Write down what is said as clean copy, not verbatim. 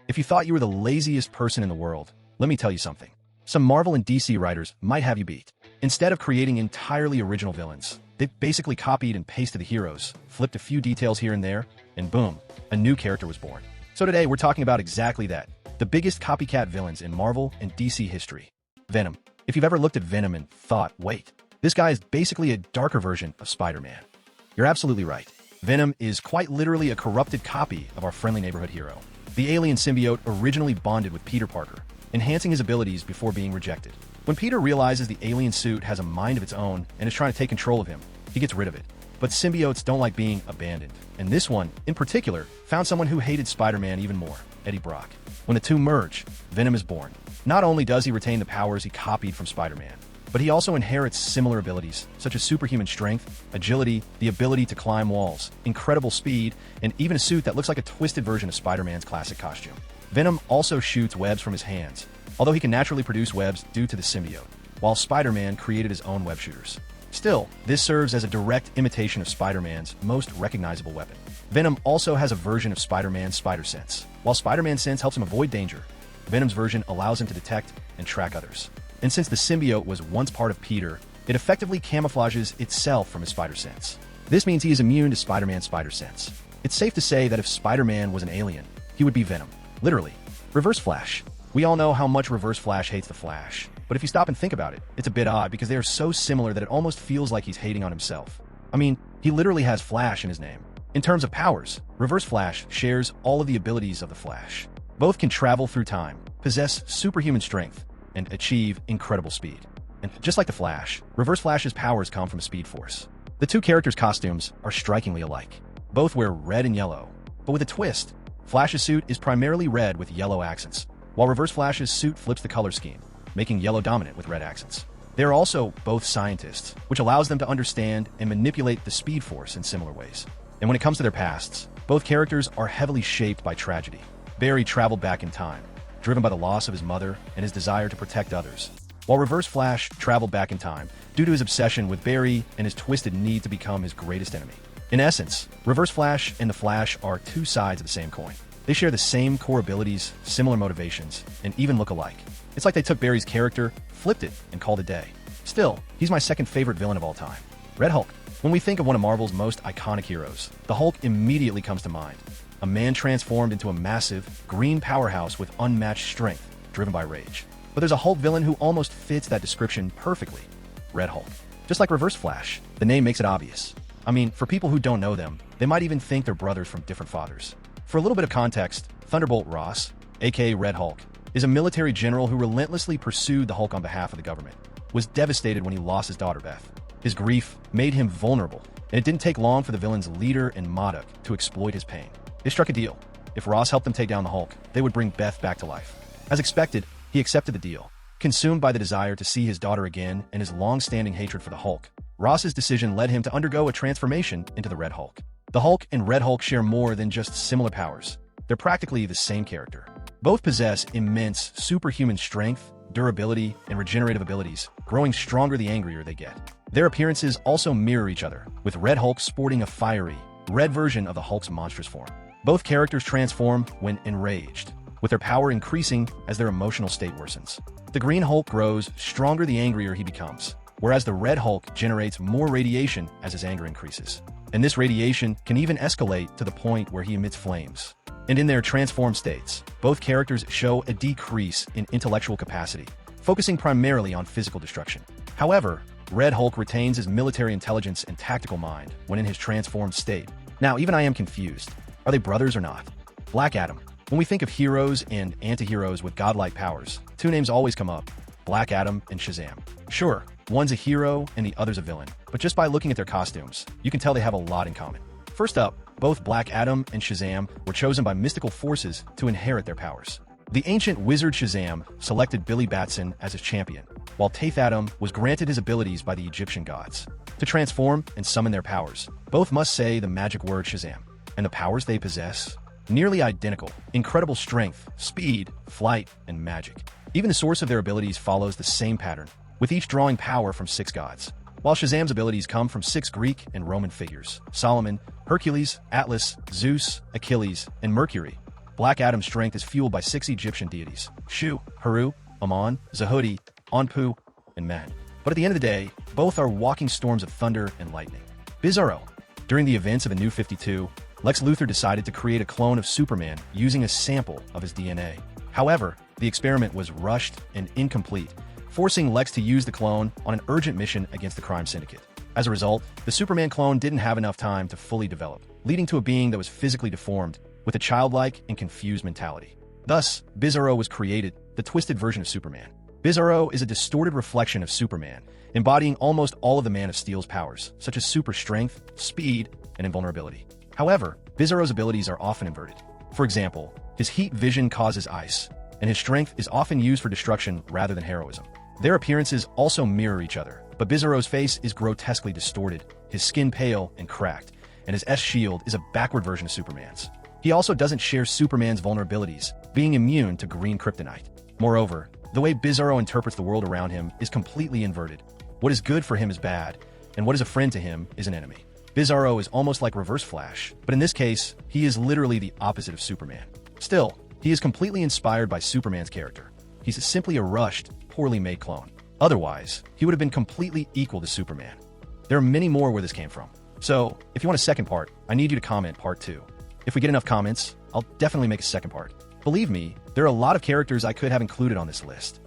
If you thought you were the laziest person in the world, let me tell you something. Some Marvel and DC writers might have you beat. Instead of creating entirely original villains, they basically copied and pasted the heroes, flipped a few details here and there, and boom, a new character was born. So today we're talking about exactly that, the biggest copycat villains in Marvel and DC history. Venom. If you've ever looked at Venom and thought, wait, this guy is basically a darker version of Spider-Man. You're absolutely right. Venom is quite literally a corrupted copy of our friendly neighborhood hero. The alien symbiote originally bonded with Peter Parker, enhancing his abilities before being rejected. When Peter realizes the alien suit has a mind of its own and is trying to take control of him, he gets rid of it. But symbiotes don't like being abandoned, and this one, in particular, found someone who hated Spider-Man even more, Eddie Brock. When the two merge, Venom is born. Not only does he retain the powers he copied from Spider-Man, but he also inherits similar abilities, such as superhuman strength, agility, the ability to climb walls, incredible speed, and even a suit that looks like a twisted version of Spider-Man's classic costume. Venom also shoots webs from his hands, although he can naturally produce webs due to the symbiote, while Spider-Man created his own web shooters. Still, this serves as a direct imitation of Spider-Man's most recognizable weapon. Venom also has a version of Spider-Man's spider sense. While Spider-Man's sense helps him avoid danger, Venom's version allows him to detect and track others. And since the symbiote was once part of Peter, it effectively camouflages itself from his spider sense. This means he is immune to Spider-Man's spider sense. It's safe to say that if Spider-Man was an alien, he would be Venom. Literally. Reverse Flash. We all know how much Reverse Flash hates the Flash, but if you stop and think about it, it's a bit odd because they are so similar that it almost feels like he's hating on himself. I mean, he literally has Flash in his name. In terms of powers, Reverse Flash shares all of the abilities of the Flash. Both can travel through time, possess superhuman strength, and achieve incredible speed. And just like the Flash, Reverse Flash's powers come from a speed force. The two characters' costumes are strikingly alike. Both wear red and yellow, but with a twist. Flash's suit is primarily red with yellow accents, while Reverse Flash's suit flips the color scheme, making yellow dominant with red accents. They are also both scientists, which allows them to understand and manipulate the speed force in similar ways. And when it comes to their pasts, both characters are heavily shaped by tragedy. Barry traveled back in time, driven by the loss of his mother and his desire to protect others, while Reverse Flash traveled back in time due to his obsession with Barry and his twisted need to become his greatest enemy. In essence, Reverse Flash and the Flash are two sides of the same coin. They share the same core abilities, similar motivations, and even look alike. It's like they took Barry's character, flipped it, and called it a day. Still, he's my second favorite villain of all time. Red Hulk. When we think of one of Marvel's most iconic heroes, the Hulk immediately comes to mind. A man transformed into a massive, green powerhouse with unmatched strength, driven by rage. But there's a Hulk villain who almost fits that description perfectly. Red Hulk. Just like Reverse Flash, the name makes it obvious. I mean, for people who don't know them, they might even think they're brothers from different fathers. For a little bit of context, Thunderbolt Ross, aka Red Hulk, is a military general who relentlessly pursued the Hulk on behalf of the government, was devastated when he lost his daughter Beth. His grief made him vulnerable, and it didn't take long for the villain's leader and Modok to exploit his pain. They struck a deal. If Ross helped them take down the Hulk, they would bring Beth back to life. As expected, he accepted the deal. Consumed by the desire to see his daughter again and his long-standing hatred for the Hulk, Ross's decision led him to undergo a transformation into the Red Hulk. The Hulk and Red Hulk share more than just similar powers. They're practically the same character. Both possess immense superhuman strength, durability, and regenerative abilities, growing stronger the angrier they get. Their appearances also mirror each other, with Red Hulk sporting a fiery, red version of the Hulk's monstrous form. Both characters transform when enraged, with their power increasing as their emotional state worsens. The Green Hulk grows stronger the angrier he becomes, whereas the Red Hulk generates more radiation as his anger increases. And this radiation can even escalate to the point where he emits flames. And in their transformed states, both characters show a decrease in intellectual capacity, focusing primarily on physical destruction. However, Red Hulk retains his military intelligence and tactical mind when in his transformed state. Now, even I am confused. Are they brothers or not? Black Adam. When we think of heroes and anti-heroes with godlike powers, two names always come up: Black Adam and Shazam. Sure, one's a hero and the other's a villain, but just by looking at their costumes, you can tell they have a lot in common. First up, both Black Adam and Shazam were chosen by mystical forces to inherit their powers. The ancient wizard Shazam selected Billy Batson as his champion, while Taith Adam was granted his abilities by the Egyptian gods. To transform and summon their powers, both must say the magic word Shazam, and the powers they possess? Nearly identical: incredible strength, speed, flight, and magic. Even the source of their abilities follows the same pattern, with each drawing power from 6 gods. While Shazam's abilities come from 6 Greek and Roman figures: Solomon, Hercules, Atlas, Zeus, Achilles, and Mercury, Black Adam's strength is fueled by 6 Egyptian deities: Shu, Haru, Amun, Zahudi, Anpu, and Men. But at the end of the day, both are walking storms of thunder and lightning. Bizarro. During the events of the New 52, Lex Luthor decided to create a clone of Superman using a sample of his DNA. However, the experiment was rushed and incomplete, forcing Lex to use the clone on an urgent mission against the crime syndicate. As a result, the Superman clone didn't have enough time to fully develop, leading to a being that was physically deformed, with a childlike and confused mentality. Thus, Bizarro was created, the twisted version of Superman. Bizarro is a distorted reflection of Superman, embodying almost all of the Man of Steel's powers, such as super strength, speed, and invulnerability. However, Bizarro's abilities are often inverted. For example, his heat vision causes ice, and his strength is often used for destruction rather than heroism. Their appearances also mirror each other, but Bizarro's face is grotesquely distorted, his skin pale and cracked, and his S-shield is a backward version of Superman's. He also doesn't share Superman's vulnerabilities, being immune to green kryptonite. Moreover, the way Bizarro interprets the world around him is completely inverted. What is good for him is bad, and what is a friend to him is an enemy. Bizarro is almost like Reverse Flash, but in this case, he is literally the opposite of Superman. Still, he is completely inspired by Superman's character. He's simply a rushed, poorly made clone. Otherwise, he would have been completely equal to Superman. There are many more where this came from. So, if you want a second part, I need you to comment part 2. If we get enough comments, I'll definitely make a second part. Believe me, there are a lot of characters I could have included on this list.